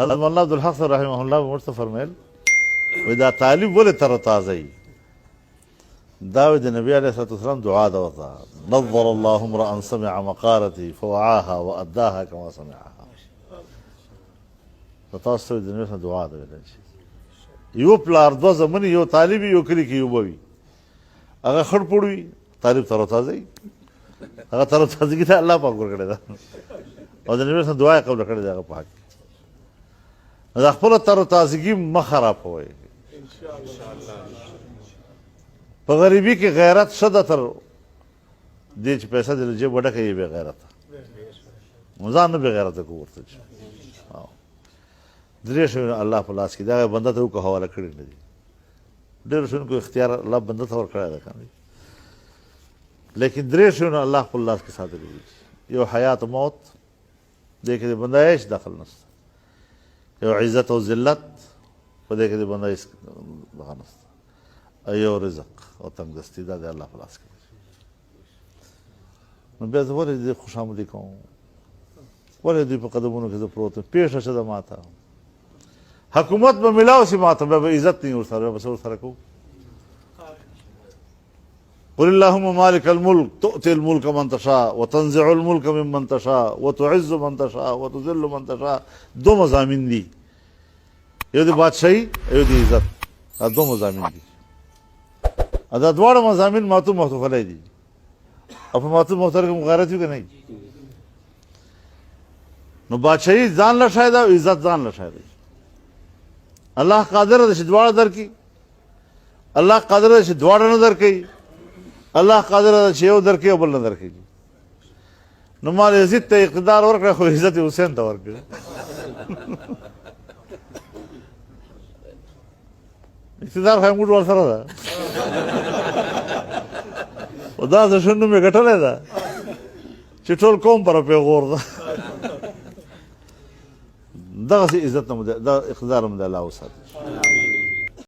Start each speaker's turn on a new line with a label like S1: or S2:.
S1: حضرت مولانا عبدالحق صاحب رحمه الله ورته فرمایل وایي دا طالب ولې تر تازه وي؟ دا وایي د نبي علیه الصلاة والسلام دعا ده ورته، نظر الله امرأ سمع مقالتي فوعاها وأداها كما سمعها. نو تاسو ته د نبي څخه دعا ده ویلی شي. یو پلار دوه زمنې یو طالب وي یو کلي کې یو به وي، هغه خړ پوړ وي طالب تر تازه وي، هغه تر تازګي ته الله پاک ورکړې ده او د نبي څخه دعا یې قبوله کړې ده هغه په حق کې. د خپله تر تازګي مه خرابوئ. په غریبي کې غیرت ښه ده تر دې چې پیسه دې له جیب وډکه یې بې غیرته. ځان نه بې غیرته کړو ورته چې درې شیونه الله په لاس کې دي، هغه بنده ته وکړو حواله کړي نه دي. ډېرو شیونو کې اختیار الله بنده ته ورکړی دی که نه، لیکن درې شیونه الله خپل لاس کې ساتلي دي. یو حیات و موت، دې کې د بنده هېڅ دخل نشته. یو عزت او ذلت، په دې کې د بنده هېڅ دغه نشته. یو رزق او تنګدستي، دا د الله په لاس کې دی. نو بیا زه ولې دې خوشامدي کوم؟ ولې دوی په قدمونو کې زه پروت یم؟ پېښه شه ده ما ته، حکومت به میلاو شي ما ته، بیا به عزت نه وي ورسره، بیا به څه ورسره کوو؟ قل اللهم مالک الملک تؤتي الملک من تشاء وتنزع الملک ممن تشاء وتعز من تشاء وتذل من تشاء. دو مضامین دي، یو د بادشاهي یو د عزت، دا دو مضامین دي. دا دواړه مضامین ماتو محتفلی دي، او په ماتو محتر کې مغایرت وي که نه؟ نو بادشاهي ځان له شاید او عزت ځان له شاید. الله قادر دی چې دواړه درکړي، الله قادر دی چې دواړه نه درکوي، الله قادر دی چې یو درکوي او بل نه درکوي. نو ما یزید ته اقتدار ورکړی خو عزت حسین ته ورکړی. اقتدار خو موږ ورسره ده، خو دا څه ښه نوم یې ګټلی ده چې ټول قوم پر پیغور ده. دغسې عزت نه دا اقتدار هم د الله وساتي.